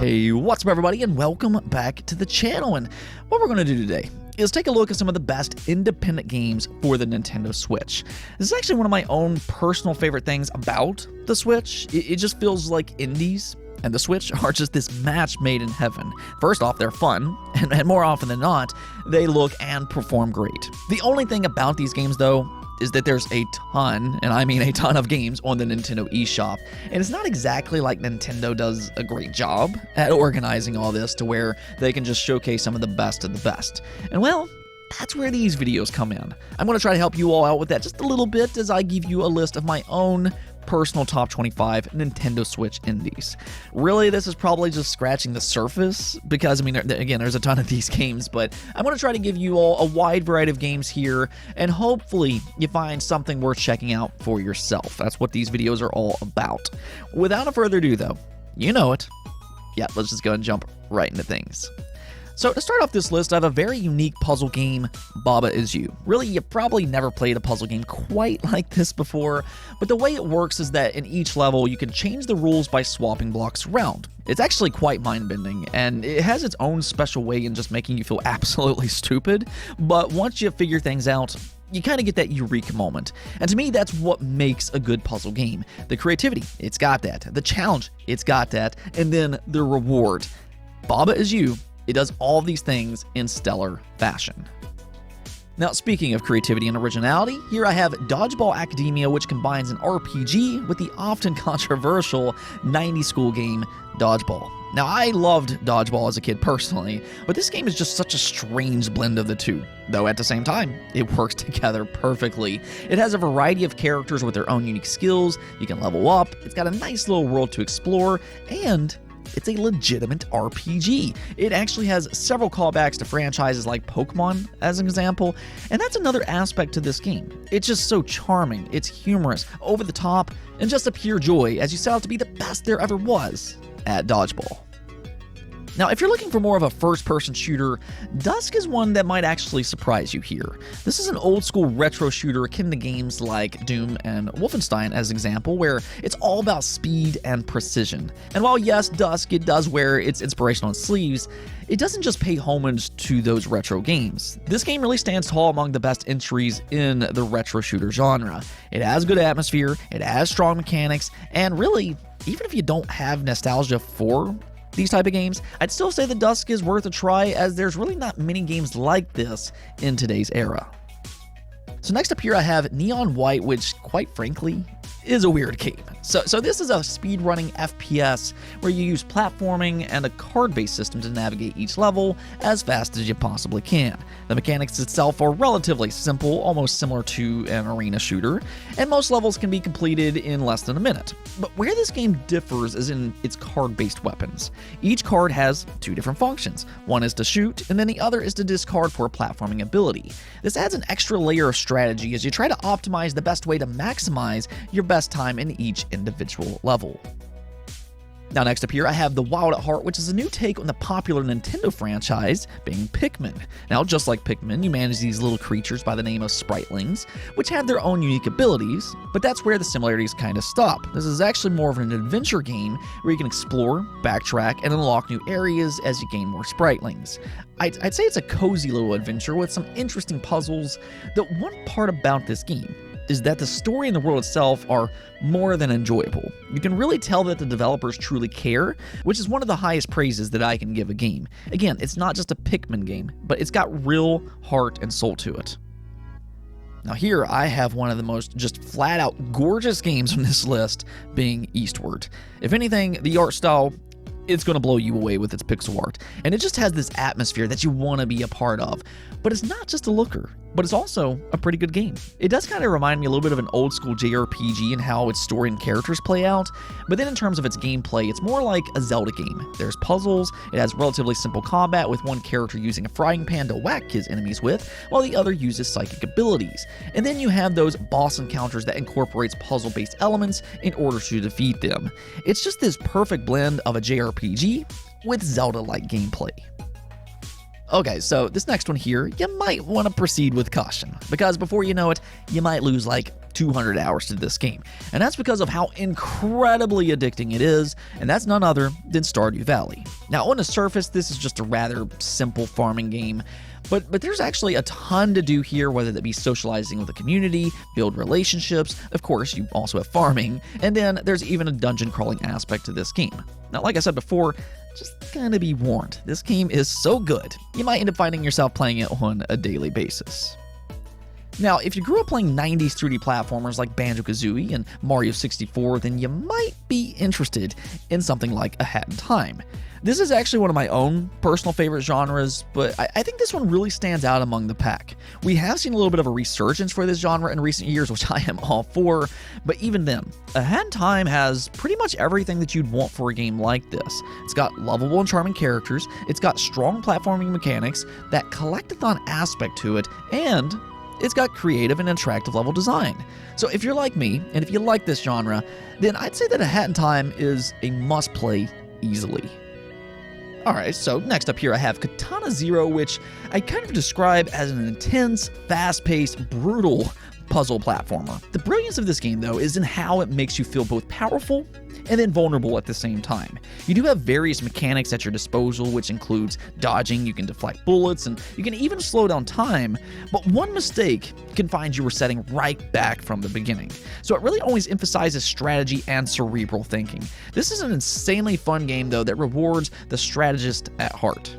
Hey, what's up everybody, and welcome back to the channel. And what we're going to do today is take a look at some of the best independent games for the Nintendo Switch. This is actually one of my own personal favorite things about the Switch. It just feels like indies and the Switch are just this match made in heaven. First off, they're fun, and more often than not, they look and perform great. The only thing about these games, though, is that there's a ton, and I mean a ton of games on the Nintendo eShop, and it's not exactly like Nintendo does a great job at organizing all this to where they can just showcase some of the best of the best. And well, that's where these videos come in. I'm going to try to help you all out with that just a little bit as I give you a list of my own personal top 25 Nintendo Switch indies. Really, this is probably just scratching the surface because, I mean, again, there's a ton of these games, but I'm going to try to give you all a wide variety of games here, and hopefully you find something worth checking out for yourself. That's what these videos are all about. Without further ado, though, you know it. Yeah, let's just go and jump right into things. So to start off this list, I have a very unique puzzle game, Baba Is You. Really, you probably never played a puzzle game quite like this before, but the way it works is that in each level, you can change the rules by swapping blocks around. It's actually quite mind-bending, and it has its own special way in just making you feel absolutely stupid, but once you figure things out, you kind of get that eureka moment. And to me, that's what makes a good puzzle game. The creativity, it's got that. The challenge, it's got that. And then the reward. Baba Is You, it does all these things in stellar fashion. Now, speaking of creativity and originality, here I have Dodgeball Academia, which combines an RPG with the often controversial 90s school game, Dodgeball. Now, I loved Dodgeball as a kid personally, but this game is just such a strange blend of the two, though at the same time, it works together perfectly. It has a variety of characters with their own unique skills, you can level up, it's got a nice little world to explore, and it's a legitimate RPG. It actually has several callbacks to franchises like Pokemon, as an example, and that's another aspect to this game. It's just so charming, it's humorous, over the top, and just a pure joy as you set out to be the best there ever was at Dodgeball. Now, if you're looking for more of a first-person shooter, Dusk is one that might actually surprise you here. This is an old-school retro shooter akin to games like Doom and Wolfenstein as an example, where it's all about speed and precision. And while yes, Dusk, it does wear its inspiration on its sleeves, it doesn't just pay homage to those retro games. This game really stands tall among the best entries in the retro shooter genre. It has good atmosphere, it has strong mechanics, and really, even if you don't have nostalgia for these type of games, I'd still say the Dusk is worth a try, as there's really not many games like this in today's era. So next up here I have Neon White, which quite frankly is a weird game. So this is a speedrunning FPS where you use platforming and a card-based system to navigate each level as fast as you possibly can. The mechanics itself are relatively simple, almost similar to an arena shooter, and most levels can be completed in less than a minute. But where this game differs is in its card-based weapons. Each card has two different functions. One is to shoot, and then the other is to discard for a platforming ability. This adds an extra layer of strategy as you try to optimize the best way to maximize your best time in each individual level. Now next up here I have The Wild at Heart, which is a new take on the popular Nintendo franchise, being Pikmin. Now just like Pikmin, you manage these little creatures by the name of Spritelings, which have their own unique abilities, but that's where the similarities kind of stop. This is actually more of an adventure game where you can explore, backtrack, and unlock new areas as you gain more Spritelings. I'd say it's a cozy little adventure with some interesting puzzles. The one part about this game is that the story and the world itself are more than enjoyable. You can really tell that the developers truly care, which is one of the highest praises that I can give a game. Again, it's not just a Pikmin game, but it's got real heart and soul to it. Now here I have one of the most just flat out gorgeous games on this list, being Eastward. If anything, the art style, it's going to blow you away with its pixel art, and it just has this atmosphere that you want to be a part of. But it's not just a looker, but it's also a pretty good game. It does kind of remind me a little bit of an old school JRPG and how its story and characters play out, but then in terms of its gameplay, it's more like a Zelda game. There's puzzles, it has relatively simple combat with one character using a frying pan to whack his enemies with, while the other uses psychic abilities. And then you have those boss encounters that incorporates puzzle-based elements in order to defeat them. It's just this perfect blend of a JRPG with Zelda-like gameplay. Okay, so this next one here, you might want to proceed with caution, because before you know it, you might lose like 200 hours to this game, and that's because of how incredibly addicting it is, and that's none other than Stardew Valley. Now, on the surface, this is just a rather simple farming game, but there's actually a ton to do here, whether that be socializing with the community, build relationships, of course, you also have farming, and then there's even a dungeon crawling aspect to this game. Now, like I said before, just gonna be warned, this game is so good, you might end up finding yourself playing it on a daily basis. Now, if you grew up playing 90s 3D platformers like Banjo-Kazooie and Mario 64, then you might be interested in something like A Hat in Time. This is actually one of my own personal favorite genres, but I think this one really stands out among the pack. We have seen a little bit of a resurgence for this genre in recent years, which I am all for, but even then, A Hat in Time has pretty much everything that you'd want for a game like this. It's got lovable and charming characters, it's got strong platforming mechanics, that collectathon aspect to it, and it's got creative and attractive level design. So if you're like me, and if you like this genre, then I'd say that A Hat in Time is a must-play easily. Alright, so next up here I have Katana Zero, which I kind of describe as an intense, fast-paced, brutal puzzle platformer. The brilliance of this game, though, is in how it makes you feel both powerful and then vulnerable at the same time. You do have various mechanics at your disposal, which includes dodging, you can deflect bullets, and you can even slow down time, but one mistake can find you resetting right back from the beginning. So it really always emphasizes strategy and cerebral thinking. This is an insanely fun game, though, that rewards the strategist at heart.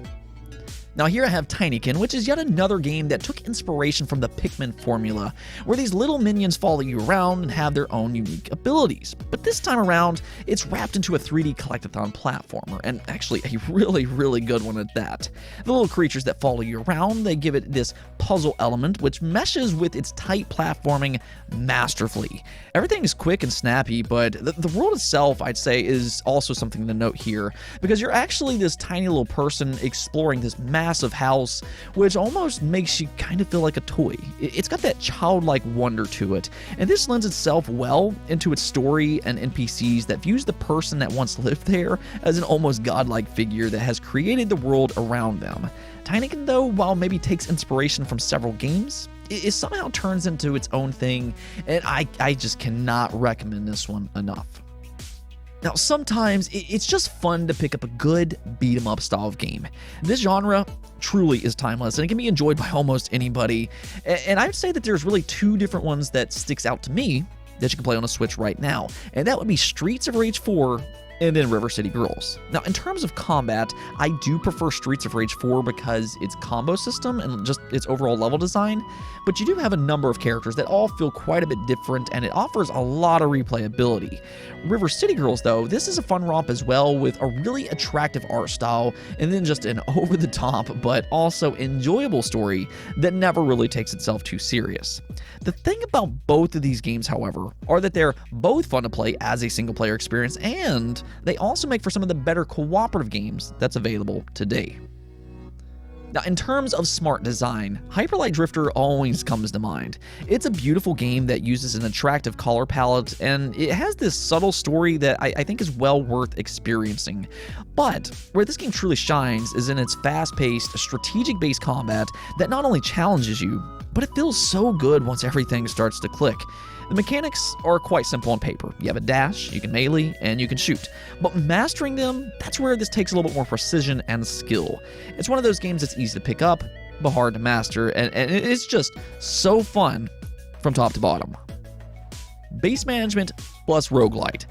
Now here I have Tinykin, which is yet another game that took inspiration from the Pikmin formula, where these little minions follow you around and have their own unique abilities. But this time around, it's wrapped into a 3D collectathon platformer, and actually a really good one at that. The little creatures that follow you around, they give it this puzzle element, which meshes with its tight platforming masterfully. Everything is quick and snappy, but the world itself, I'd say, is also something to note here, because you're actually this tiny little person exploring this massive house, which almost makes you kind of feel like a toy. It's got that childlike wonder to it, and this lends itself well into its story and NPCs that views the person that once lived there as an almost godlike figure that has created the world around them. Tinykin, though, while maybe takes inspiration from several games, it somehow turns into its own thing, and I just cannot recommend this one enough. Now, sometimes it's just fun to pick up a good beat-em-up style of game. This genre truly is timeless, and it can be enjoyed by almost anybody. And I'd say that there's really two different ones that sticks out to me that you can play on a Switch right now, and that would be Streets of Rage 4 and then River City Girls. Now, in terms of combat, I do prefer Streets of Rage 4 because its combo system and just its overall level design, but you do have a number of characters that all feel quite a bit different, and it offers a lot of replayability. River City Girls, though, this is a fun romp as well, with a really attractive art style, and then just an over-the-top but also enjoyable story that never really takes itself too serious. The thing about both of these games, however, are that they're both fun to play as a single-player experience, and they also make for some of the better cooperative games that's available today. Now, in terms of smart design, Hyper Light Drifter always comes to mind. It's a beautiful game that uses an attractive color palette, and it has this subtle story that I think is well worth experiencing. But where this game truly shines is in its fast-paced, strategic-based combat that not only challenges you, but it feels so good once everything starts to click. The mechanics are quite simple on paper. You have a dash, you can melee, and you can shoot. But mastering them, that's where this takes a little bit more precision and skill. It's one of those games that's easy to pick up, but hard to master, and it's just so fun from top to bottom. Base management plus roguelite.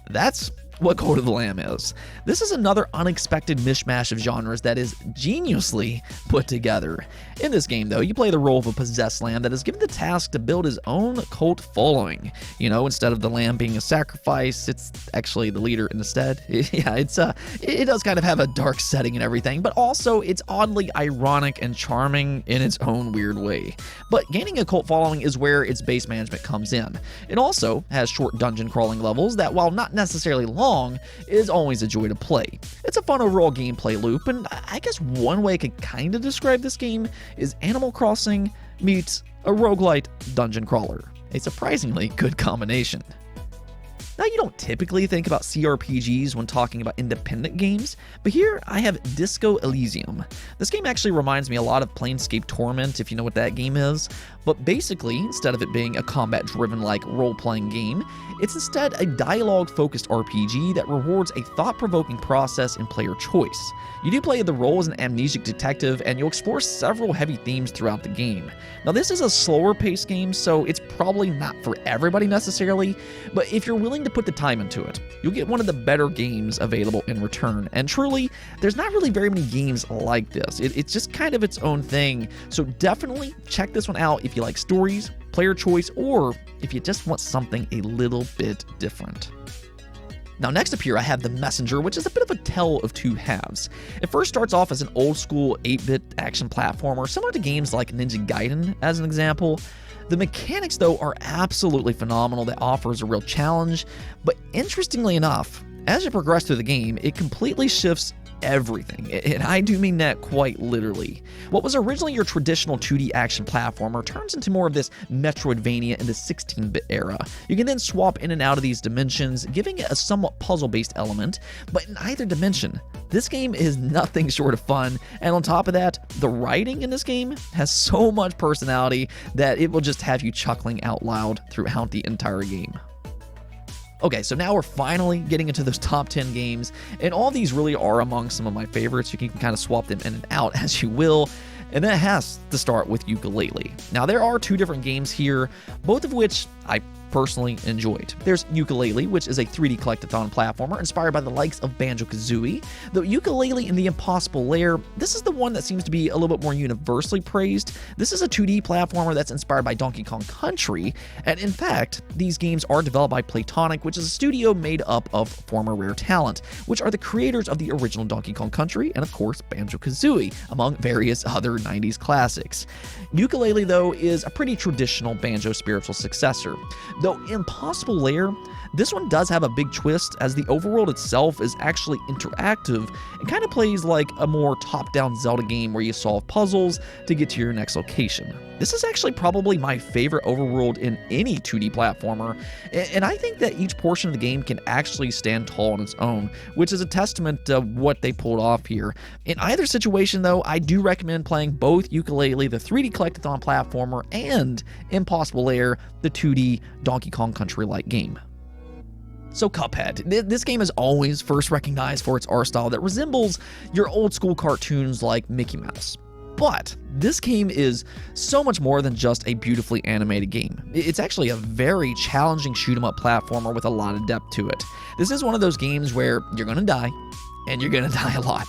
That's what Cult of the Lamb is. This is another unexpected mishmash of genres that is geniusly put together. In this game, though, you play the role of a possessed lamb that is given the task to build his own cult following. You know, instead of the lamb being a sacrifice, it's actually the leader instead. Yeah, it does kind of have a dark setting and everything, but also it's oddly ironic and charming in its own weird way. But gaining a cult following is where its base management comes in. It also has short dungeon crawling levels that, while not necessarily long, is always a joy to play. It's a fun overall gameplay loop, and I guess one way I could kind of describe this game is Animal Crossing meets a roguelite dungeon crawler. A surprisingly good combination. Now, you don't typically think about CRPGs when talking about independent games, but here I have Disco Elysium. This game actually reminds me a lot of Planescape Torment, if you know what that game is, but basically, instead of it being a combat-driven like role-playing game, it's instead a dialogue-focused RPG that rewards a thought-provoking process in player choice. You do play the role as an amnesic detective, and you'll explore several heavy themes throughout the game. Now, this is a slower-paced game, so it's probably not for everybody necessarily, but if you're willing to put the time into it, you'll get one of the better games available in return. And truly, there's not really very many games like this. It's just kind of its own thing, so definitely check this one out if you like stories, player choice, or if you just want something a little bit different. Now, next up here, I have The Messenger, which is a bit of a tale of two halves. It first starts off as an old-school 8-bit action platformer, similar to games like Ninja Gaiden, as an example. The mechanics, though, are absolutely phenomenal. That offers a real challenge, but interestingly enough, as you progress through the game, it completely shifts everything, and I do mean that quite literally. What was originally your traditional 2D action platformer turns into more of this Metroidvania in the 16-bit era. You can then swap in and out of these dimensions, giving it a somewhat puzzle-based element, but in either dimension, this game is nothing short of fun, and on top of that, the writing in this game has so much personality that it will just have you chuckling out loud throughout the entire game. Okay, so now we're finally getting into those top 10 games, and all these really are among some of my favorites. You can kind of swap them in and out as you will, and that has to start with Yooka-Laylee. Now, there are two different games here, both of which I personally enjoyed. There's Yooka-Laylee, which is a 3D collectathon platformer inspired by the likes of Banjo-Kazooie. Though Yooka-Laylee and the Impossible Lair, this is the one that seems to be a little bit more universally praised. This is a 2D platformer that's inspired by Donkey Kong Country, and in fact, these games are developed by Playtonic, which is a studio made up of former Rare talent, which are the creators of the original Donkey Kong Country and of course Banjo-Kazooie, among various other 90s classics. Yooka-Laylee, though, is a pretty traditional Banjo spiritual successor. Though Impossible Lair, this one does have a big twist, as the overworld itself is actually interactive and kind of plays like a more top-down Zelda game where you solve puzzles to get to your next location. This is actually probably my favorite overworld in any 2D platformer, and I think that each portion of the game can actually stand tall on its own, which is a testament to what they pulled off here. In either situation, though, I do recommend playing both Yooka-Laylee, the 3D collectathon platformer, and Impossible Lair, the 2D Donkey Kong Country-like game. So Cuphead. This game is always first recognized for its art style that resembles your old school cartoons like Mickey Mouse. But this game is so much more than just a beautifully animated game. It's actually a very challenging shoot-'em-up platformer with a lot of depth to it. This is one of those games where you're gonna die, and you're gonna die a lot.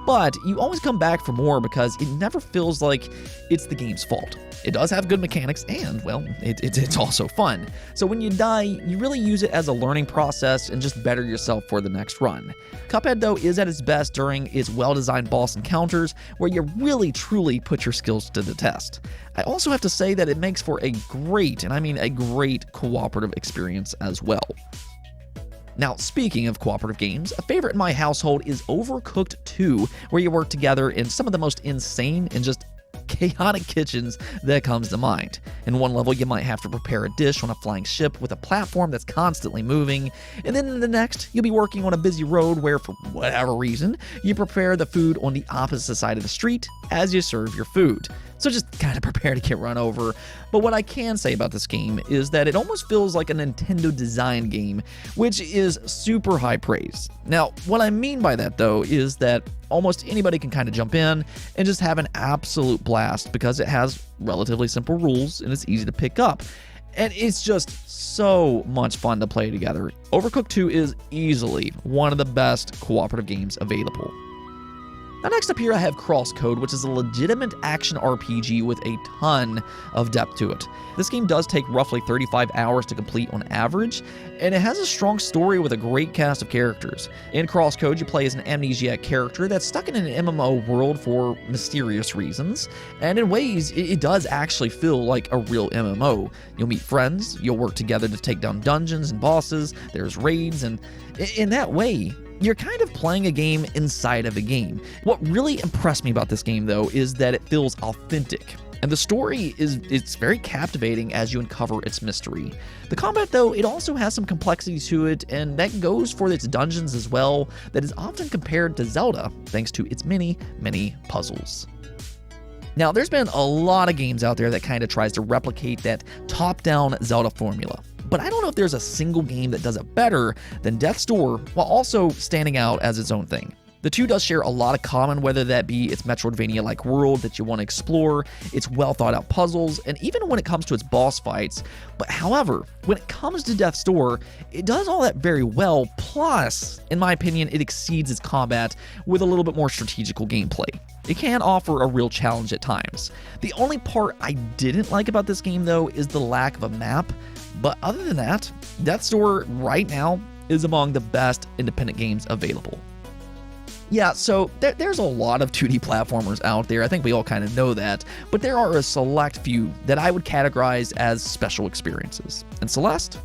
But you always come back for more because it never feels like it's the game's fault. It does have good mechanics and, well, it's also fun. So when you die, you really use it as a learning process and just better yourself for the next run. Cuphead, though, is at its best during its well-designed boss encounters where you really truly put your skills to the test. I also have to say that it makes for a great, and I mean a great, cooperative experience as well. Now, speaking of cooperative games, a favorite in my household is Overcooked 2, where you work together in some of the most insane and just chaotic kitchens that comes to mind. In one level, you might have to prepare a dish on a flying ship with a platform that's constantly moving, and then in the next, you'll be working on a busy road where, for whatever reason, you prepare the food on the opposite side of the street as you serve your food. So just kind of prepare to get run over. But what I can say about this game is that it almost feels like a Nintendo design game, which is super high praise. Now, what I mean by that, though, is that almost anybody can kind of jump in and just have an absolute blast because it has relatively simple rules and it's easy to pick up. And it's just so much fun to play together. Overcooked 2 is easily one of the best cooperative games available. Now, next up here, I have Crosscode, which is a legitimate action RPG with a ton of depth to it. This game does take roughly 35 hours to complete on average, and it has a strong story with a great cast of characters. In Crosscode, you play as an amnesiac character that's stuck in an MMO world for mysterious reasons, and in ways, it does actually feel like a real MMO. You'll meet friends, you'll work together to take down dungeons and bosses, there's raids, and in that way, you're kind of playing a game inside of a game. What really impressed me about this game, though, is that it feels authentic. And the story it's very captivating as you uncover its mystery. The combat, though, it also has some complexity to it, and that goes for its dungeons as well, that is often compared to Zelda, thanks to its many, many puzzles. Now, there's been a lot of games out there that kind of tries to replicate that top-down Zelda formula. But I don't know if there's a single game that does it better than Death's Door while also standing out as its own thing. The two does share a lot of common, whether that be its Metroidvania-like world that you want to explore, its well-thought-out puzzles, and even when it comes to its boss fights. But however, when it comes to Death's Door, it does all that very well, plus, in my opinion, it exceeds its combat with a little bit more strategical gameplay. It can offer a real challenge at times. The only part I didn't like about this game, though, is the lack of a map. But other than that, Death's Door right now is among the best independent games available. Yeah, so there's a lot of 2D platformers out there. I think we all kind of know that. But there are a select few that I would categorize as special experiences. And Celeste?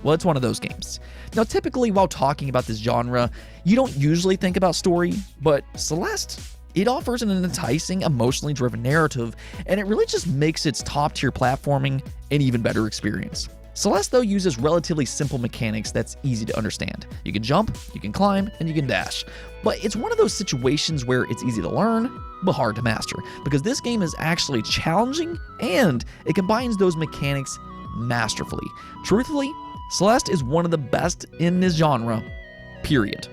Well, it's one of those games. Now, typically, while talking about this genre, you don't usually think about story, but Celeste, it offers an enticing, emotionally driven narrative, and it really just makes its top-tier platforming an even better experience. Celeste, though, uses relatively simple mechanics that's easy to understand. You can jump, you can climb, and you can dash. But it's one of those situations where it's easy to learn, but hard to master, because this game is actually challenging, and it combines those mechanics masterfully. Truthfully, Celeste is one of the best in this genre, period.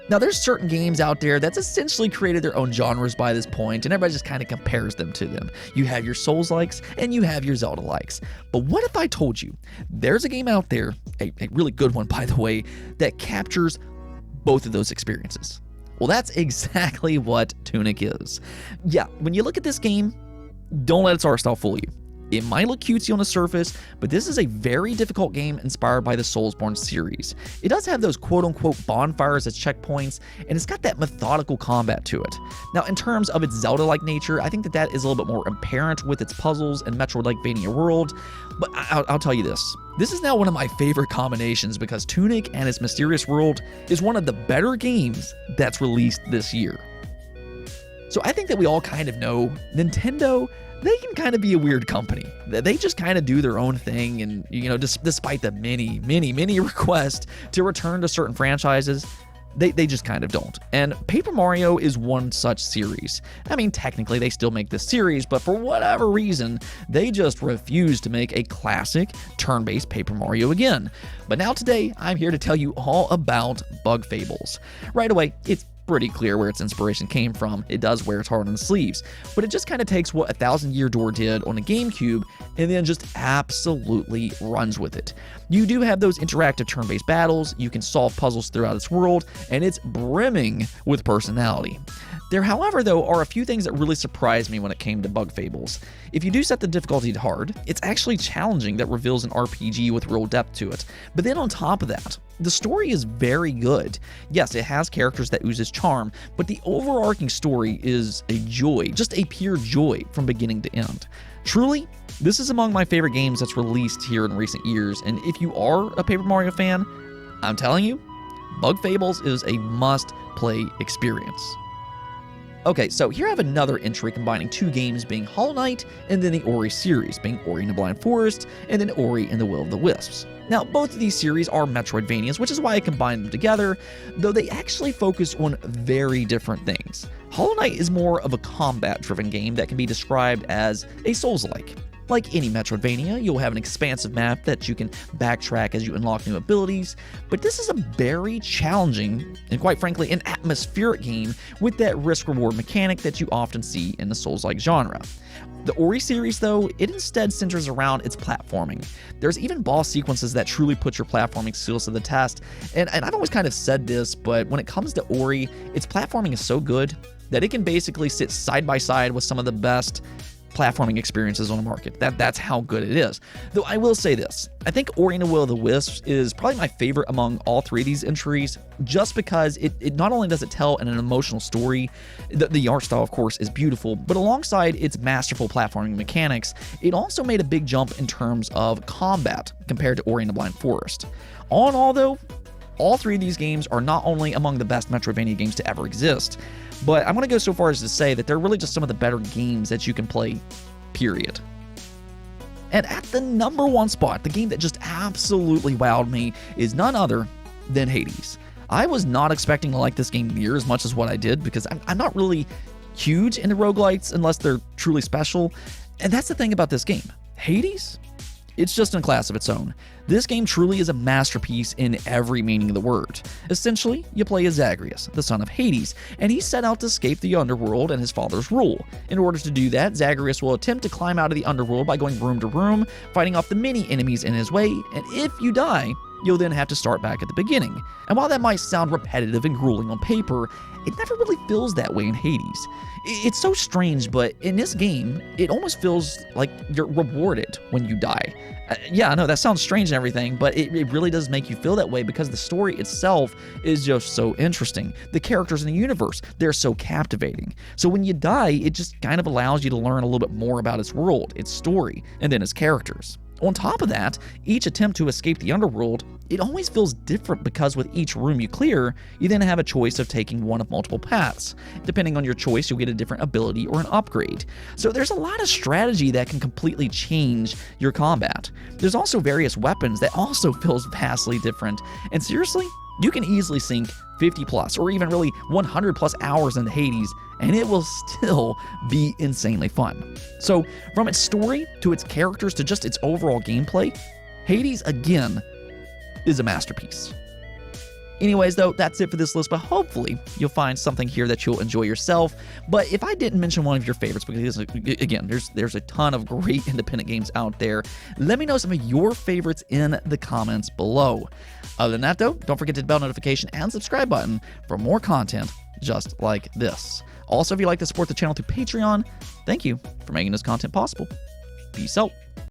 Now, there's certain games out there that's essentially created their own genres by this point, and everybody just kind of compares them to them. You have your Souls-likes, and you have your Zelda-likes. But what if I told you there's a game out there, a really good one, by the way, that captures both of those experiences? Well, that's exactly what Tunic is. Yeah, when you look at this game, don't let its art style fool you. It might look cutesy on the surface, but this is a very difficult game inspired by the Soulsborne series. It does have those quote-unquote bonfires as checkpoints, and it's got that methodical combat to it. Now, in terms of its Zelda-like nature, I think that is a little bit more apparent with its puzzles and Metroidvania world, but I'll tell you this. This is now one of my favorite combinations because Tunic and its mysterious world is one of the better games that's released this year. So I think that we all kind of know Nintendo, they can kind of be a weird company. They just kind of do their own thing, and despite the many requests to return to certain franchises, they just kind of don't. And Paper Mario is one such series. I mean, technically they still make this series, but for whatever reason, they just refuse to make a classic turn-based Paper Mario again. But now today, I'm here to tell you all about Bug Fables. Right away, it's pretty clear where its inspiration came from. It does wear its heart on the sleeves, but it just kind of takes what A Thousand Year Door did on a GameCube and then just absolutely runs with it. You do have those interactive turn-based battles, you can solve puzzles throughout its world, and it's brimming with personality. There, however, though, are a few things that really surprised me when it came to Bug Fables. If you do set the difficulty to hard, it's actually challenging that reveals an RPG with real depth to it. But then on top of that, the story is very good. Yes, it has characters that oozes charm, but the overarching story is a joy, just a pure joy from beginning to end. Truly, this is among my favorite games that's released here in recent years, and if you are a Paper Mario fan, I'm telling you, Bug Fables is a must-play experience. Okay, so here I have another entry combining two games being Hollow Knight and then the Ori series, being Ori and the Blind Forest and then Ori and the Will of the Wisps. Now, both of these series are Metroidvanias, which is why I combined them together, though they actually focus on very different things. Hollow Knight is more of a combat-driven game that can be described as a Souls-like. Like any Metroidvania, you'll have an expansive map that you can backtrack as you unlock new abilities, but this is a very challenging, and quite frankly, an atmospheric game with that risk-reward mechanic that you often see in the Souls-like genre. The Ori series, though, it instead centers around its platforming. There's even boss sequences that truly put your platforming skills to the test, and I've always kind of said this, but when it comes to Ori, its platforming is so good that it can basically sit side by side with some of the best platforming experiences on the market. That's how good it is. Though I will say this, I think Ori and the Will of the Wisps is probably my favorite among all three of these entries, just because it not only does it tell an emotional story, the art style of course is beautiful, but alongside its masterful platforming mechanics, it also made a big jump in terms of combat compared to Ori and the Blind Forest. All in all though, all three of these games are not only among the best Metroidvania games to ever exist, but I'm going to go so far as to say that they're really just some of the better games that you can play, period. And at the number one spot, the game that just absolutely wowed me is none other than Hades. I was not expecting to like this game near as much as what I did, because I'm not really huge into roguelites unless they're truly special. And that's the thing about this game. Hades? It's just in a class of its own. This game truly is a masterpiece in every meaning of the word. Essentially, you play as Zagreus, the son of Hades, and he set out to escape the underworld and his father's rule. In order to do that, Zagreus will attempt to climb out of the underworld by going room to room, fighting off the many enemies in his way, and if you die, you'll then have to start back at the beginning. And while that might sound repetitive and grueling on paper, it never really feels that way in Hades. It's so strange, but in this game, it almost feels like you're rewarded when you die. Yeah, I know that sounds strange and everything, but it really does make you feel that way because the story itself is just so interesting. The characters in the universe, they're so captivating. So when you die, it just kind of allows you to learn a little bit more about its world, its story, and then its characters. On top of that, each attempt to escape the underworld, it always feels different because with each room you clear, you then have a choice of taking one of multiple paths. Depending on your choice, you'll get a different ability or an upgrade. So there's a lot of strategy that can completely change your combat. There's also various weapons that also feels vastly different. And seriously, you can easily sink 50 plus or even really 100 plus hours into Hades, and it will still be insanely fun. So from its story to its characters to just its overall gameplay, Hades again is a masterpiece. Anyways, though, that's it for this list, but hopefully you'll find something here that you'll enjoy yourself. But if I didn't mention one of your favorites, because again, there's a ton of great independent games out there, let me know some of your favorites in the comments below. Other than that, though, don't forget to hit the bell notification and subscribe button for more content just like this. Also, if you'd like to support the channel through Patreon, thank you for making this content possible. Peace out.